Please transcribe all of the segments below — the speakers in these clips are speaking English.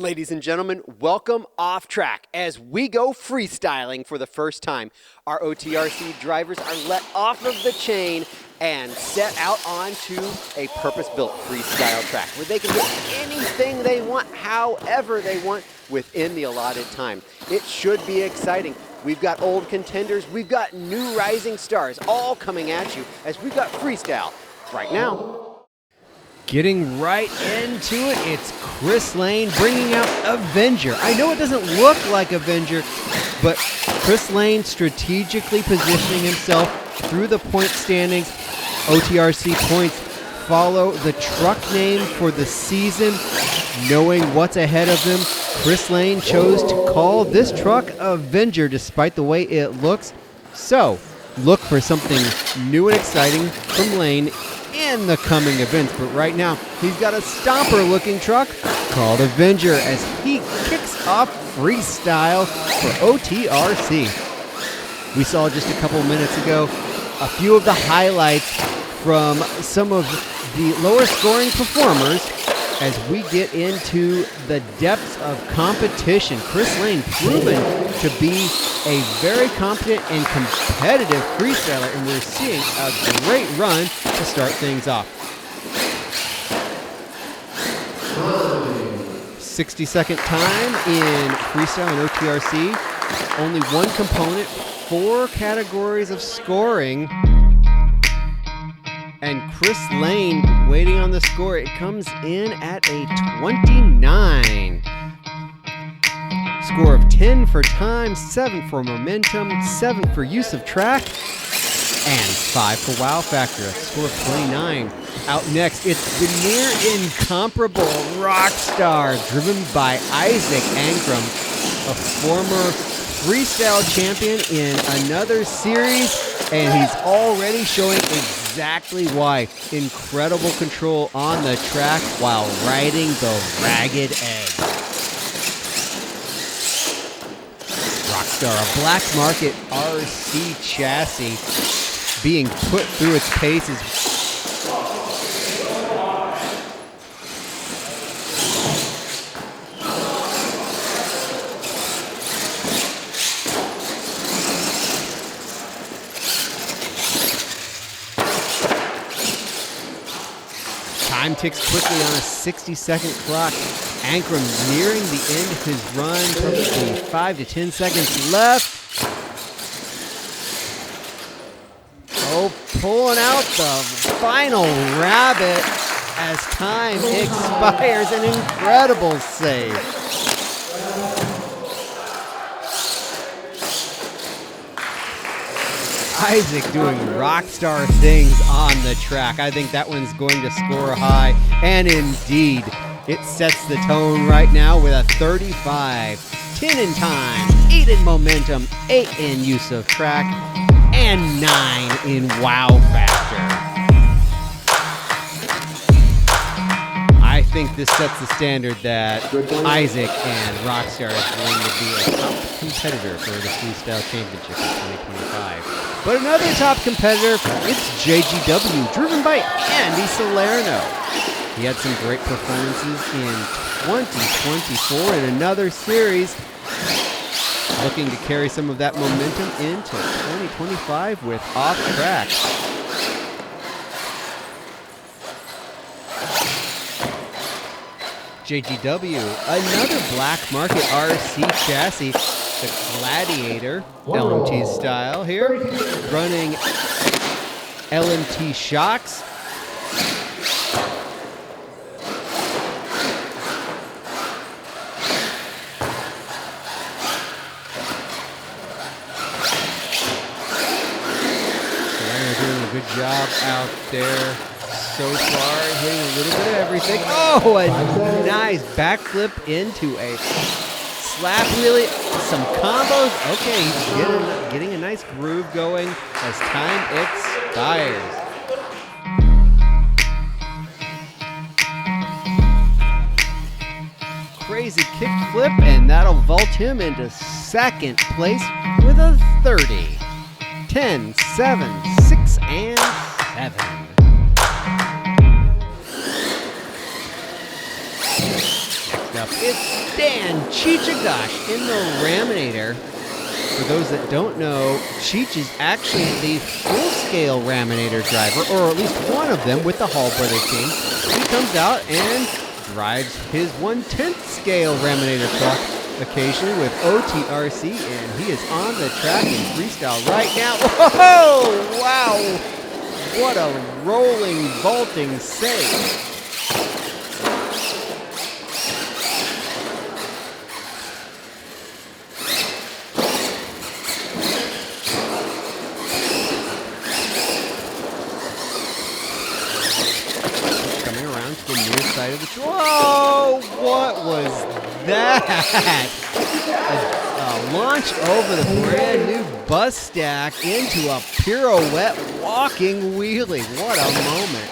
Ladies and gentlemen, welcome off track as we go freestyling for the first time. Our OTRC drivers are let off of the chain and set out onto a purpose-built freestyle track where they can do anything they want, however they want, within the allotted time. It should be exciting. We've got old contenders, we've got new rising stars, all coming at you as we've got freestyle right now. Getting right into it, it's Chris Lane bringing out Avenger. I know it doesn't look like Avenger, but Chris Lane strategically positioning himself through the point standings. OTRC points follow the truck name for the season. Knowing what's ahead of him, Chris Lane chose to call this truck Avenger despite the way it looks. So, look for something new and exciting from Lane in the coming events, but right now he's got a stomper looking truck called Avenger as he kicks off freestyle for OTRC. We saw just a couple minutes ago a few of the highlights from some of the lower scoring performers as we get into the depths of competition. Chris Lane proven to be a very competent and competitive freestyler, and we're seeing a great run to start things off. 60-second time in freestyle and OTRC. Only one component, 4 categories of scoring. And Chris Lane waiting on the score. It comes in at a 29. Score of 10 for time, 7 for momentum, 7 for use of track, and 5 for wow factor. A score of 29. Out next, it's the near incomparable Rockstar, driven by Isaac Anram, a former freestyle champion in another series, and he's already showing exactly why. Incredible control on the track while riding the ragged edge. Rockstar, a black market RC chassis being put through its paces. Time ticks quickly on a 60-second clock. Anram nearing the end of his run, probably 5 to 10 seconds left. Oh, pulling out the final rabbit as time expires. An incredible save. Isaac doing rockstar things on the track. I think that one's going to score high, and indeed, it sets the tone right now with a 35. 10 in time, 8 in momentum, 8 in use of track, and 9 in wow factor. I think this sets the standard that Isaac and Rockstar is going to be a top competitor for the Freestyle Championship in 2025. But another top competitor, it's JTW, driven by Andy Salerno. He had some great performances in 2024 in another series, looking to carry some of that momentum into 2025 with OffTrack. JTW, another black market RC chassis, the Gladiator, LMT style here, running LMT shocks. Doing a good job out there so far, hitting a little bit of everything. Oh, a nice backflip into a slap wheelie, some combos. Okay, he's getting a nice groove going as time expires. Crazy kickflip, and that'll vault him into second place with a 30. 10, 7, 6, and 7. Next up, truck. It's Dan Chich in the Raminator. For those that don't know, Chich is actually the full-scale Raminator driver, or at least one of them with the Hall Brother team. He comes out and drives his 1/10 scale Raminator truck occasionally with OTRC, and he is on the track in freestyle right now. Whoa! Wow! What a rolling, vaulting save. Coming around to the near side of the track. Whoa! What was that? A launch over the brand new bus stack into a pirouette walking wheelie. What a moment.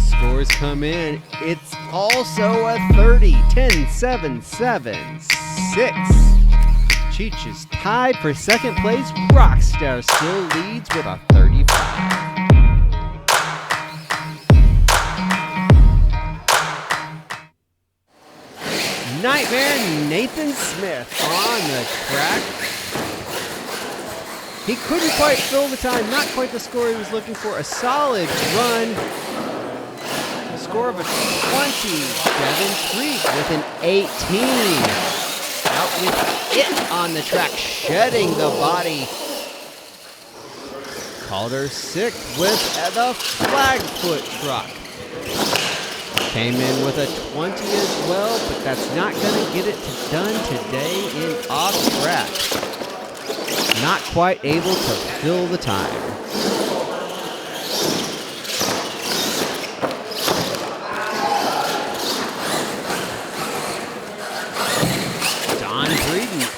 Scores come in. It's also a 30, 10, 7, 7, 6. Chich is tied for second place. Rockstar still leads with a 35. Nightmare Nathan Smith on the track. He couldn't quite fill the time, not quite the score he was looking for. A solid run. A score of a 27-3 with an 18. Out with it on the track, shedding the body. Calder sixth with the Flagfoot truck. Came in with a 20 as well, but that's not going to get it done today in OffTrack. Not quite able to fill the time.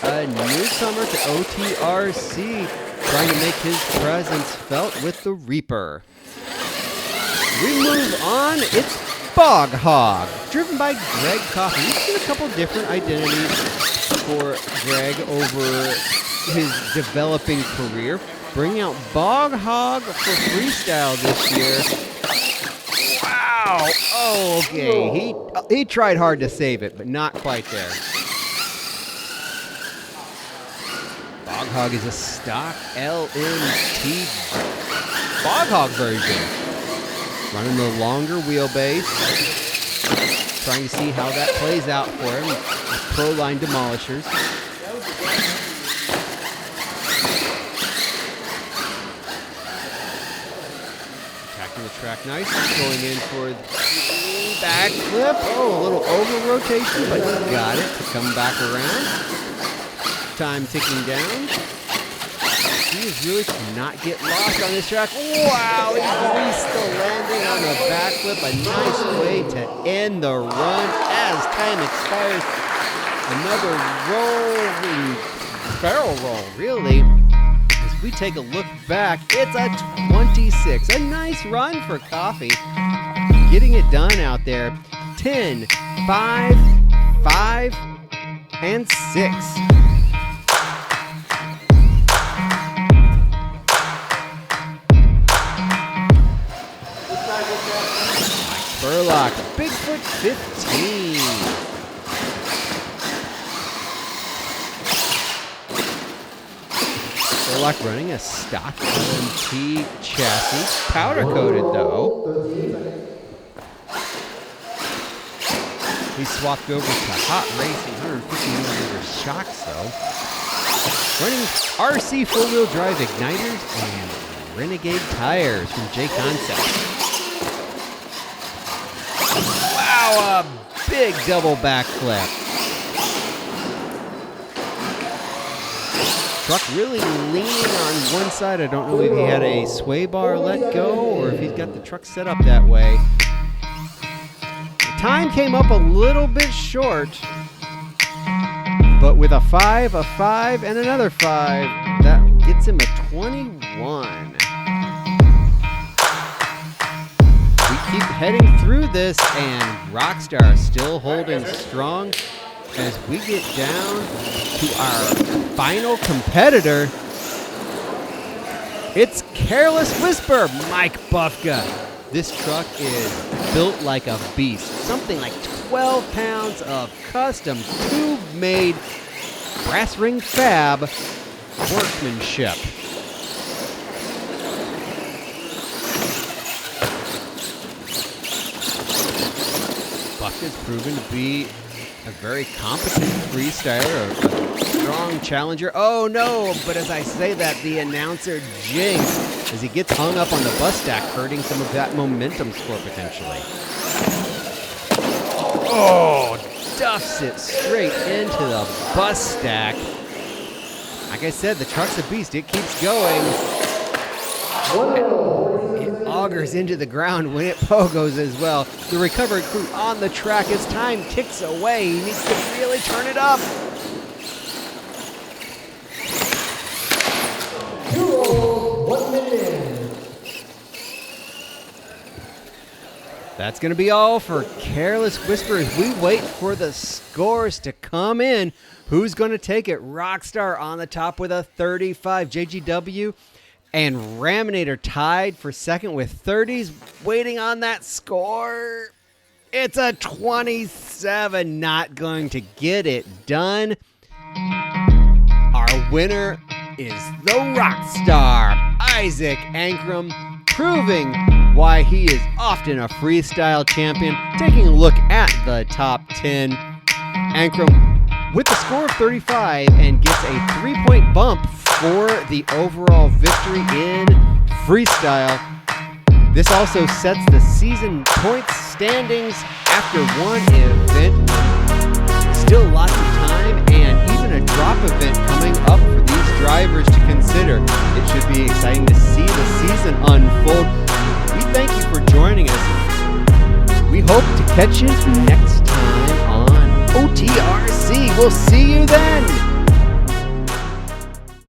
A newcomer to OTRC, trying to make his presence felt with the Reaper. We move on. It's Boghog, driven by Greg Coffey. We've seen a couple different identities for Greg over his developing career. Bringing out Boghog for freestyle this year. Wow. Oh, okay. He tried hard to save it, but not quite there. Boghog is a stock LMT Boghog version. Running the longer wheelbase. Trying to see how that plays out for him with Pro-Line demolishers. Attacking the track nicely. Going in for the backflip. Oh, a little over rotation, but got it to come back around. Time ticking down. He is really cannot get lost on this track. Wow, he greased the landing on the backflip. A nice way to end the run as time expires. Another rolling barrel roll, really. As we take a look back, it's a 26. A nice run for Coffey. Getting it done out there. 10, 5, 5, and 6. Burlock, Bigfoot 15. Burlock running a stock LMT chassis, powder coated though. He swapped over to hot racing 150mm shocks though. Running RC four-wheel drive igniters and Renegade tires from J Concept. Wow, a big double backflip. Truck really leaning on one side. I don't know if he had a sway bar let go or if he's got the truck set up that way. The time came up a little bit short, but with a 5, and another 5, that gets him a 21. Keep heading through this, and Rockstar still holding strong. as we get down to our final competitor. It's Careless Whisper, Mike Bufka. This truck is built like a beast. Something like 12 pounds of custom tube-made brass ring fab workmanship. Bufka's proven to be a very competent freestyler, a strong challenger. Oh no, but as I say that, the announcer jinx as he gets hung up on the bus stack, hurting some of that momentum score potentially. Oh, duffs it straight into the bus stack. Like I said, the truck's a beast. It keeps going. It augers into the ground when it pogos as well. The recovery crew on the track as time ticks away. He needs to really turn it up. That's going to be all for Careless Whisper as we wait for the scores to come in. Who's going to take it? Rockstar on the top with a 35. JGW and Raminator tied for second with 30s. Waiting on that score. It's a 27. Not going to get it done. Our winner is the Rockstar, Isaac Anram, proving why he is often a freestyle champion. Taking a look at the top 10, Anram with the score of 35 and gets a 3-point bump for the overall victory in freestyle. This also sets the season points standings after one event. Still lots of time and even a drop event coming up for these drivers to consider. It should be exciting to see the season unfold. We thank you for joining us. We hope to catch you next time on OTRC. We'll see you then.